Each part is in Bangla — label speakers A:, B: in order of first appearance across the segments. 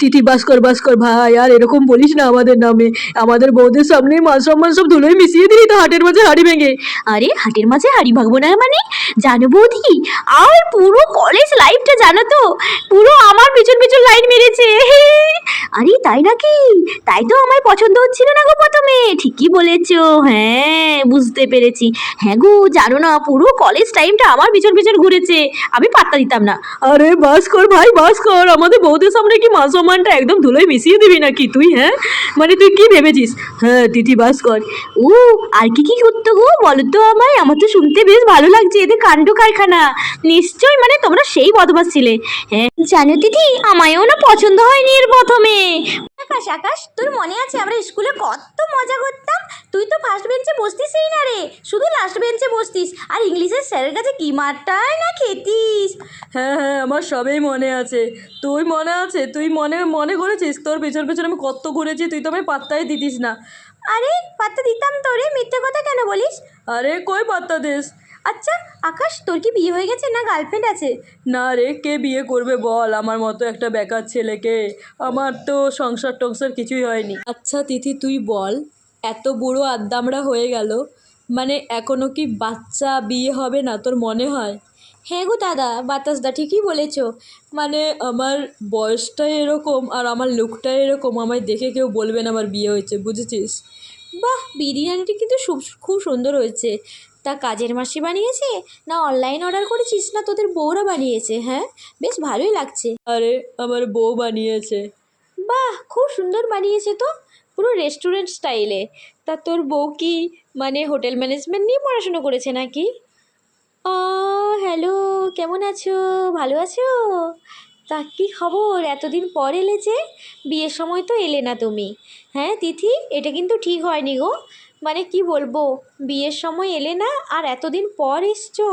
A: তিথি বাস কর ভাই, আর এরকম বলিস না আমাদের নামে। আমাদের বউদের সামনে মান সম্মান সব ধুলোয় মিশিয়ে দিলি তো হাটের মাঝে হাড়ি ভেঙে।
B: আরে হাটের মাঝে হাড়ি ভাঙবো না মানে? জানো বৌদি, আর পুরো কলেজ লাইফটা জানো তো পুরো আমার পিছন পিছন লাইন মেরেছে। আরে তাই নাকি? তাই তো আমায় পছন্দ হচ্ছিল না গো প্রথমে। ঠিকই বলেছো, হ্যাঁ বুঝতে পেরেছি। হ্যাঁ গো, জানো না পুরো কলেজ টাইমটা আমার পিছন পিছন ঘুরেছে, আমি পাত্তা দিতাম না।
A: আরে বাস কর ভাই, বাস কর। আমাদের বউদের সামনে কি মান সম্মানটা একদম ধুলোয় মিশিয়ে দিবি নাকি তুই? হ্যাঁ, মানে তুই কি ভেবেছিস? হ্যাঁ তিথি বাস কর।
B: ও, আর কি কি করতো গো বলো তো আমায়, আমার তো শুনতে বেশ ভালো লাগছে এদের কাণ্ড কারখানা। নিশ্চয়ই মানে তোমরা সেই বদমাশ ছিলে। হ্যাঁ জানো দিদি, আমায়ও না পছন্দ হয়নি এর প্রথমে। আকাশ আকাশ, তোর মনে আছে আমরা স্কুলে কত মজা করতাম? তুই তো ফার্স্ট বেঞ্চে বসতিসই না রে, শুধু লাস্ট বেঞ্চে বসতিস, আর ইংলিশের স্যারের কাছে কি মারটাই না খেতিস।
A: হ্যাঁ হ্যাঁ, আমার সবই মনে আছে। তুই মনে আছে? তুই মনে মনে করেছিস তোর পেছন পেছন আমি কত ঘুরেছি? তুই তো আমায় পাত্তাই দিতিস না।
B: আরে পাত্তা দিতাম তো রে, মিথ্যে কথা কেন বলিস?
A: আরে কই পাত্তা দিস?
B: আচ্ছা আকাশ, তোর কি বিয়ে হয়ে গেছে না গার্লফ্রেন্ড আছে?
A: না রে, কে বিয়ে করবে বল আমার মতো একটা বেকার ছেলেকে? আমার তো সংসার টংসার কিছুই হয়নি। আচ্ছা তিথি তুই বল, এত বুড়ো আদ্দামরা হয়ে গেল, মানে এখনো কি বাচ্চা বিয়ে হবে না তোর মনে হয়?
B: হ্যাঁ গো দাদা, বাতাসদা ঠিকই বলেছো।
A: মানে আমার বয়সটাই এরকম আর আমার লুকটাই এরকম, আমায় দেখে কেউ বলবে না আমার বিয়ে হয়েছে, বুঝেছিস?
B: বাহ, বিরিয়ানিটি কিন্তু খুব সুন্দর হয়েছে। তা কাজের মাসি বানিয়েছে না অনলাইন অর্ডার করেছিস না তোদের বউরা বানিয়েছে? হ্যাঁ, বেশ ভালোই লাগছে।
A: আরে আমার বউ বানিয়েছে।
B: বাহ, খুব সুন্দর বানিয়েছে তো, পুরো রেস্টুরেন্ট স্টাইলে। তা তোর বউ কি মানে হোটেল ম্যানেজমেন্ট নিয়ে পড়াশুনো করেছে নাকি? হ্যালো, কেমন আছো? ভালো আছো? তা কী খবর, এতদিন পর এলে যে? বিয়ের সময় তো এলে না তুমি। হ্যাঁ তিথি, এটা কিন্তু ঠিক হয়নি গো। মানে কি বলবো, বিয়ের সময় এলে না আর এতদিন পর এসছো,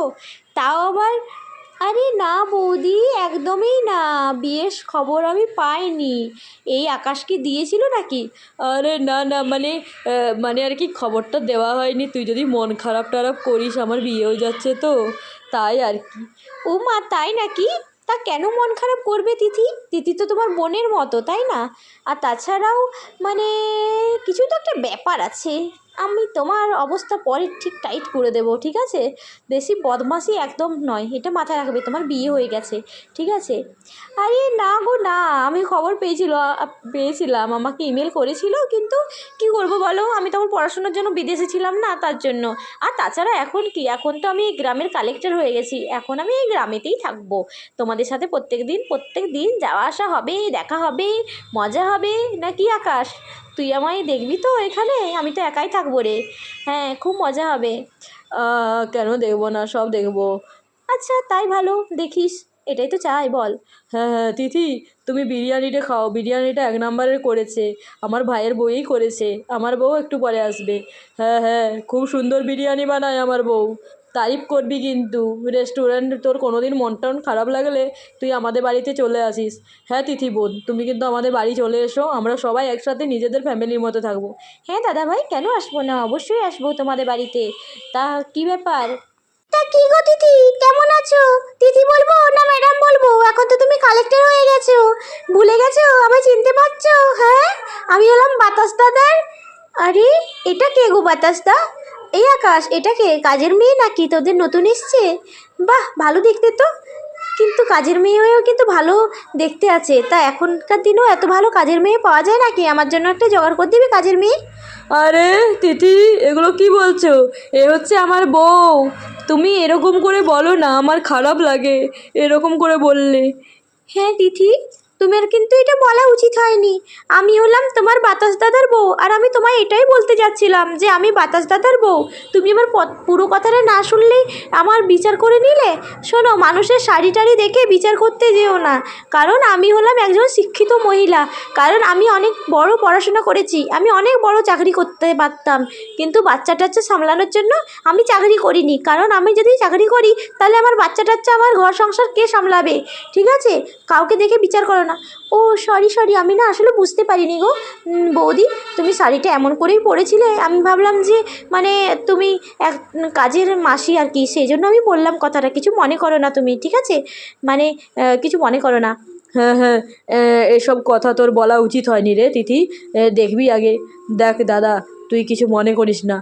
B: তাও আবার। আরে না বৌদি, একদমই না, বিয়ের খবর আমি পাইনি। এই আকাশ কি দিয়েছিল নাকি?
A: আরে না না, মানে আর কি খবরটা দেওয়া হয়নি। তুই যদি মন খারাপ টারাপ করিস, আমার বিয়ে হয়ে যাচ্ছে তো তাই আর কি।
B: ও মা, তাই নাকি? তা কেন মন খারাপ করবে তিথি? তিথি তো তোমার বোনের মতো, তাই না? আর তাছাড়াও মানে কিছু তো একটা ব্যাপার আছে। আমি তোমার অবস্থা পরে ঠিক টাইট করে দেবো, ঠিক আছে? বেশি বদমাশি একদম নয়, এটা মাথায় রাখবে। তোমার বিয়ে হয়ে গেছে, ঠিক আছে? আরে না গো না, আমি খবর পেয়েছিলাম, আমাকে ইমেল করেছিল, কিন্তু কি করবো বলো, আমি তখন পড়াশোনার জন্য বিদেশে ছিলাম না, তার জন্য। আর তাছাড়া এখন কি, এখন তো আমি গ্রামের কালেক্টর হয়ে গেছি, এখন আমি এই গ্রামেতেই থাকবো। তোমাদের সাথে প্রত্যেক দিন যাওয়া আসা হবে, দেখা হবে, মজা হবে। নাকি আকাশ, তুই আমায় দেখবি তো এখানে? আমি তো একাই থাকবো রে। হ্যাঁ, খুব মজা হবে।
A: কেন দেখবো না, সব দেখবো।
B: আচ্ছা তাই ভালো, দেখিস, এটাই তো চাই বল।
A: হ্যাঁ হ্যাঁ তিথি, তুমি বিরিয়ানিটা খাও, বিরিয়ানিটা এক নম্বরের করেছে, আমার ভাইয়ের বউই করেছে। আমার বউ একটু পরে আসবে। হ্যাঁ হ্যাঁ, খুব সুন্দর বিরিয়ানি বানায় আমার বউ। তারিফ করবি কিন্তু। রেস্টুরেন্ট তোর কোনো দিন মন টন খারাপ লাগলে তুই আমাদের বাড়িতে চলে আসিস। হ্যাঁ তিথি বোন, তুমি কিন্তু আমাদের বাড়ি চলে এসো, আমরা সবাই একসাথে নিজেদের ফ্যামিলির মতো থাকবো।
B: হ্যাঁ দাদা ভাই, কেন আসবো না, অবশ্যই আসবো তোমাদের বাড়িতে। তা কি ব্যাপার? তা কি গো দিদি, কেমন আছো? দিদি বলবো না ম্যাডাম বলবো? এখন তো তুমি কালেক্টর হয়ে গেছো, ভুলে গেছো আমায়, চিনতে পারছো? হ্যাঁ, আমি হলাম বাতাস দাদার। আরে এটা কে গো বাতাস দা? এই আকাশ, এটা কে, কাজের মেয়ে নাকি তোদের নতুন এসছে? বাহ, ভালো দেখতে তো, কিন্তু কাজের মেয়ে হয়েও কিন্তু ভালো দেখতে আছে। তা এখনকার দিনেও এত ভালো কাজের মেয়ে পাওয়া যায় নাকি? আমার জন্য একটা জোগাড় করে দিবি কাজের মেয়ে?
A: আরে তিথি, এগুলো কি বলছো? এ হচ্ছে আমার বউ। তুমি এরকম করে বলো না, আমার খারাপ লাগে এরকম করে বললে।
B: হ্যাঁ তিথি, তোমার কিন্তু এটা বলা উচিত হয়নি। আমি হলাম তোমার বাতাস দাদার বউ, আর আমি তোমায় এটাই বলতে যাচ্ছিলাম যে আমি বাতাস দাদার বউ। তুমি আমার পুরো কথাটা না শুনলেই আমার বিচার করে নিলে। শোনো, মানুষের শাড়ি টাড়ি দেখে বিচার করতে যেও না, কারণ আমি হলাম একজন শিক্ষিত মহিলা। কারণ আমি অনেক বড় পড়াশোনা করেছি, আমি অনেক বড় চাকরি করতে পারতাম, কিন্তু বাচ্চা টাচ্চা সামলানোর জন্য আমি চাকরি করিনি। কারণ আমি যদি চাকরি করি তাহলে আমার বাচ্চা টাচ্চা, আমার ঘর সংসার কে সামলাবে? ঠিক আছে, কাউকে দেখে বিচার করো না। ও সরি, আমি না আসলে বুঝতে পারিনি গো। বৌদি, তুমি শাড়িটা এমন করেই পরেছিলে, আমি ভাবলাম যে মানে তুমি এক কাজের মাসি আর কি, সেই জন্য আমি বললাম কথাটা। কিছু মনে করো না তুমি, ঠিক আছে? মানে কিছু মনে করো না।
A: হ্যাঁ হ্যাঁ, এসব কথা তোর বলা উচিত হয়নি রে তিথি। দেখবি আগে, দেখ দাদা, তুই কিছু মনে করিস না।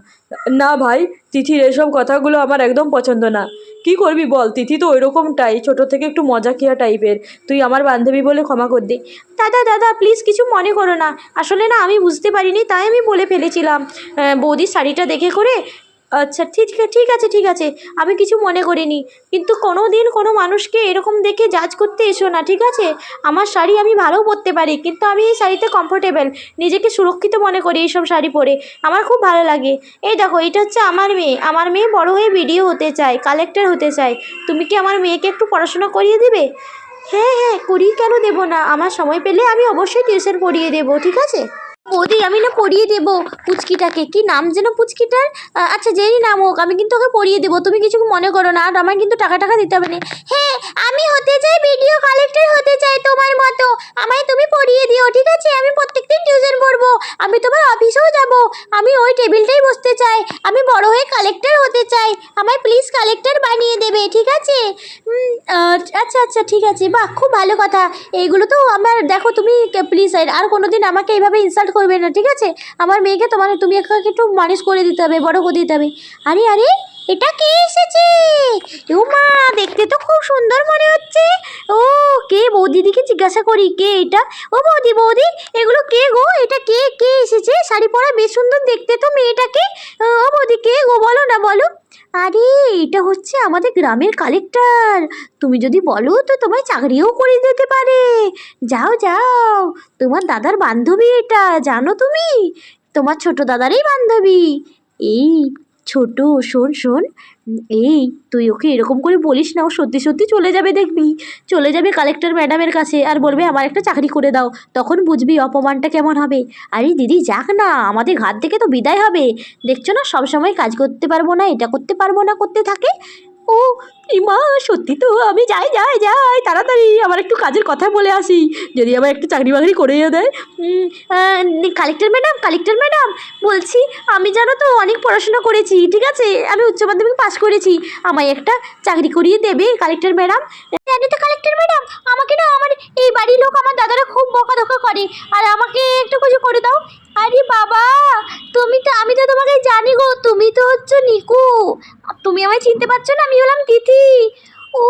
A: না ভাই, তিথির এসব কথাগুলো আমার একদম পছন্দ না। কি করবি বল, তিথি তো ওইরকমটাই, ছোট থেকে একটু মজাকিয়া টাইপের। তুই আমার বান্ধবী বলে ক্ষমা কর দে।
B: দাদা দাদা প্লিজ কিছু মনে করো না, আসলে না আমি বুঝতে পারিনি, তাই আমি বলে ফেলেছিলাম বৌদির শাড়িটা দেখে করে। আচ্ছা ঠিক আছে, আমি কিছু মনে করিনি, কিন্তু কোনো দিন কোনো মানুষকে এরকম দেখে জাজ করতে এসো না, ঠিক আছে? আমার শাড়ি আমি ভালো পরতে পারি, কিন্তু আমি এই শাড়িতে কমফোর্টেবল, নিজেকে সুরক্ষিত মনে করি এইসব শাড়ি পরে, আমার খুব ভালো লাগে। এই দেখো, এটা হচ্ছে আমার মেয়ে বড় হয়ে ভিডিও হতে চায়, কালেক্টর হতে চায়। তুমি কি আমার মেয়েকে একটু পড়াশোনা করিয়ে দিবে? হ্যাঁ করিয়ে কেন দেবো না, আমার সময় পেলে আমি অবশ্যই টিউশন পড়িয়ে দেবো, ঠিক আছে? বৌদি আমি না পড়িয়ে দেবো পুচকিটাকে, কি নাম যেন পুচকিটার, আচ্ছা যেই নাম হোক আমি কিন্তু ওকে পড়িয়ে দেবো, তুমি কিছু মনে করো না, আর আমার কিন্তু টাকা দিতে হবে না। হ্যাঁ আমি হতে চাই ভিডিও কালেক্টর হতে চাই তোমার মতো, আমায় তুমি পড়িয়ে দিও, ঠিক আছে? আমি প্রত্যেকদিন টিউশন পড়বো, আমি তোমার অফিসেও যাব, আমি ওই টেবিলটাই বসতে চাই, আমি বড় হয়ে কালেক্টর হতে চাই, আমায় প্লিজ কালেক্টর বানিয়ে দেবে, ঠিক আছে? আচ্ছা ঠিক আছে, বাহ খুব ভালো কথা। এইগুলো তো আমার, দেখো তুমি প্লিজ আর কোনো দিন আমাকে এইভাবে ইনসাল্ট করবে না, ঠিক আছে? আমার মেয়েকে তুমি একে একটু মানুষ করে দিতে হবে, বড় করে দিতে হবে। আরে এটা কে এসেছে? ও মা, দেখতে তো খুব সুন্দর মনে হচ্ছে। ও কে, বৌদিদিকে জিজ্ঞাসা করি কে এটা। ও বৌদি এগুলো কে গো, এটা কে এসেছে শাড়ি পরা, বেশ সুন্দর দেখতে তো মেয়েটাকে। ও বৌদি কে গো, বলো না বলো। আরে এটা হচ্ছে আমাদের গ্রামের কালেক্টর, তুমি যদি বলো তো তোমায় চাকরিও করে দিতে পারে। যাও, তোমার দাদার বান্ধবী এটা, জানো তুমি? তোমার ছোট দাদারই বান্ধবী। এই ছোট, শোন, এই তুই ওকে এরকম করে বলিস না, ও সত্যি চলে যাবে, দেখবি চলে যাবে কালেক্টর ম্যাডামের কাছে, আর বলবে আমার একটা চাকরি করে দাও, তখন বুঝবি অপমানটা কেমন হবে। আরে দিদি যাক না, আমাদের ঘাট থেকে তো বিদায় হবে, দেখছো না সবসময় কাজ করতে পারবো না, এটা করতে পারবো না করতে থাকে। ও ইমা, সত্যি তো, আমি যাই তাড়াতাড়ি, আমার একটু কাজের কথা বলে আসি, যদি আমার একটু চাকরি বাকরি করিয়ে দেয়। কালেক্টর ম্যাডাম বলছি, আমি জানো তো অনেক পড়াশোনা করেছি, ঠিক আছে? আমি উচ্চ মাধ্যমিক পাশ করেছি, আমায় একটা চাকরি করিয়ে দেবে কালেক্টর ম্যাডাম? জানি তো কালেক্টর ম্যাডাম, আমাকে না আমার এই বাড়ির লোক, আমার দাদারা খুব বকাধকা করে, আর আমাকে একটু কিছু করে দাও। আরে বাবা, আমি তো তোমাকে জানি গো, তুমি তো হচ্ছে নিকু, তুমি আমায় চিনতে পারছো না? আমি হলাম তিথি। ও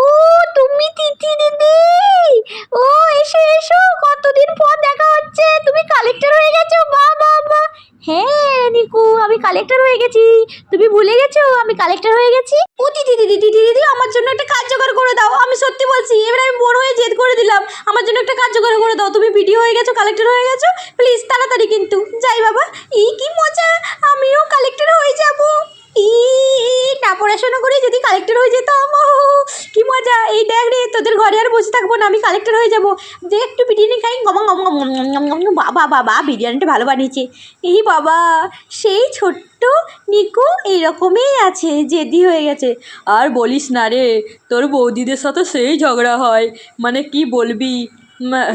B: তুমি তিথি দিদি, ও এসো, কতদিন পর দেখা হচ্ছে, তুমি কালেক্টর হয়ে গেছো, বাহ। হ্যাঁ নিকু, আমি কালেক্টর হয়ে গেছি, তুমি ভুলে গেছো আমি কালেক্টর হয়ে গেছি? ও দিদি আমার জন্য একটা কাজ জোগাড় করে দাও, আমি সত্যি বলছি, এবার আমি বড় হয়ে জেদ করে দিলাম, আমার জন্য একটা কাজ জোগাড় করে দাও, তুমি ভিডিও হয়ে গেছো, কালেক্টর হয়ে গেছো, প্লিজ তাড়াতাড়ি কিন্তু। যাই বাবা, কি মজা, আমিও কালেক্টর হয়ে যাব। না পড়াশোনা করে যদি কালেক্টর হয়ে যেতাম, কি মজা। এই দেখ রে, তোদের ঘরে আর বসে থাকবো না, আমি কালেক্টর হয়ে যাব, যে একটু বিরিয়ানি খাই, বাবা বিরিয়ানিটা ভালো বানিয়েছে। এই বাবা, সেই ছোট্ট নিকু এইরকমই আছে, জেদি হয়ে গেছে।
A: আর বলিস না রে, তোর বৌদিদের সাথে সেই ঝগড়া হয়, মানে কি বলবি।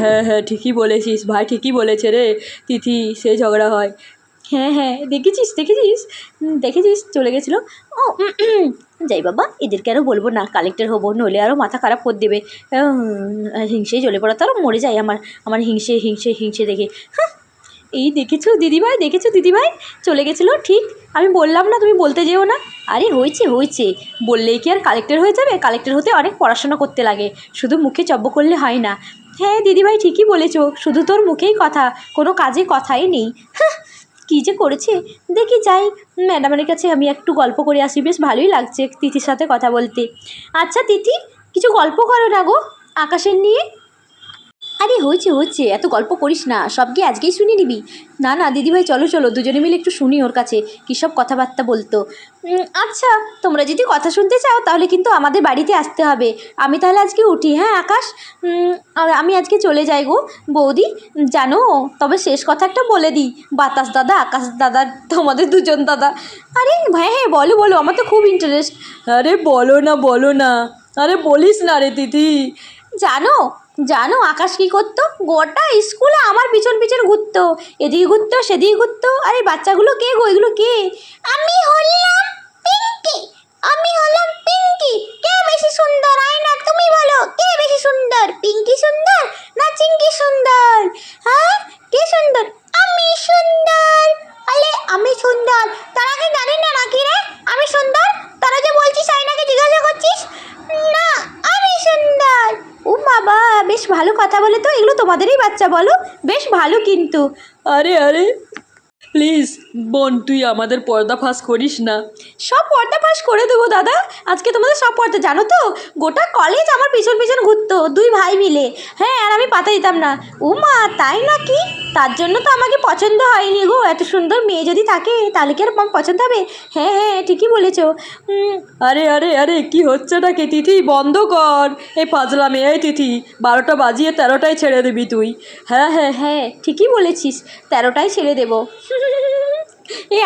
A: হ্যাঁ ঠিকই বলেছিস ভাই, ঠিকই বলেছে রে তিথি, সেই ঝগড়া হয়।
B: হ্যাঁ দেখেছিস চলে গেছিলো। ও যাই বাবা, এদেরকে আরও বলবো না কালেক্টর হবো, নইলে আরও মাথা খারাপ করে দেবে। হিংসেই জ্বলে পড়া, তারও মরে যায় আমার হিংসে দেখে। এই দেখেছো দিদিভাই চলে গেছিলো, ঠিক আমি বললাম না, তুমি বলতে যেও না। আরে হয়েছে, বললেই কি আর কালেক্টর হয়ে যাবে? কালেক্টর হতে অনেক পড়াশোনা করতে লাগে, শুধু মুখে চব্য করলে হয় না। হ্যাঁ দিদিভাই ঠিকই বলেছো, শুধু তোর মুখেই কথা, কোনো কাজে কথাই নেই। কী যে করেছে, দেখি যাই ম্যাডামের কাছে আমি একটু গল্প করে আসি, বেশ ভালোই লাগছে তিথির সাথে কথা বলতে। আচ্ছা তিথি, কিছু গল্প করো না গো আকাশের নিয়ে। আরে হয়েছে, এত গল্প করিস না, সব গিয়ে আজকেই শুনে নিবি। না দিদিভাই চলো দুজনে মিলে একটু শুনি ওর কাছে কী সব কথাবার্তা বলতো। আচ্ছা, তোমরা যদি কথা শুনতে চাও তাহলে কিন্তু আমাদের বাড়িতে আসতে হবে। আমি তাহলে আজকে উঠি, হ্যাঁ আকাশ, আর আমি আজকে চলে যাই গো। বৌদি জানো, তবে শেষ কথা একটা বলে দিই, বাতাস দাদা আকাশ দাদা, তোমাদের দুজন দাদা। আরে হ্যাঁ বলো, আমার তো খুব ইন্টারেস্ট।
A: আরে বলো না, আরে বলিস না রে তিথি।
B: জানো আকাশ কী করতো? গোটা স্কুলে আমার পিছন ঘুরতো, এদিকে ঘুরতো সেদিকে ঘুরতো। আরে বাচ্চাগুলো কে গো, এগুলো কে? আমি হলাম পিঙ্কি, কে বেশি সুন্দর, আয়না তুমি বলো কে বেশি সুন্দর, পিঙ্কি সুন্দর না চিঙ্কি সুন্দর? হ্যাঁ, কে সুন্দর? আমি সুন্দর। আলে আমি সুন্দর, তারা কি জানি না নাকি রে আমি সুন্দর? তারা যে বলছিস আয়নাকে জিজ্ঞাসা করছিস? না, আমি সুন্দর। ও বাবা, বেশ ভালো কথা বলে তো। এগুলো তোমাদেরই বাচ্চা বলো, বেশ ভালো কিন্তু।
A: আরে আরে প্লিজ বোন, তুই আমাদের পর্দা ফাঁস করিস না।
B: সব পর্দা ফাঁস করে দেবো দাদা, আজকে তোমাদের সব পর্দা। জানো তো, গোটা কলেজ আমার পিছন পিছন ঘুরতো, দুই ভাই মিলে। হ্যাঁ, আর আমি পাতা দিতাম না। ও মা, তাই নাকি? তার জন্য তো আমাকে পছন্দ হয়নি গো। এত সুন্দর মেয়ে যদি থাকে তাহলে কি আর আমার পছন্দ হবে? হ্যাঁ হ্যাঁ, ঠিকই বলেছো।
A: আরে আরে আরে কি হচ্ছেটা কি? তিথি বন্ধ কর এই ফাজলামি। এই তিথি, 12টা বাজিয়ে 13টায় ছেড়ে দিবি তুই। হ্যাঁ হ্যাঁ
B: হ্যাঁ, ঠিকই বলেছিস, 13টায় ছেড়ে দেবো।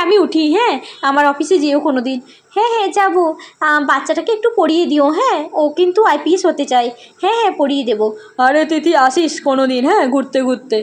B: আমি উঠি, হ্যাঁ, আমার অফিসে যেও কোনো দিন। হ্যাঁ হ্যাঁ, যাবো। বাচ্চাটাকে একটু পড়িয়ে দিও, হ্যাঁ, ও কিন্তু আইপিএস হতে চায়। হ্যাঁ হ্যাঁ, পড়িয়ে দেবো।
A: আরে তিথি আসিস কোনো দিন, হ্যাঁ, ঘুরতে ঘুরতে।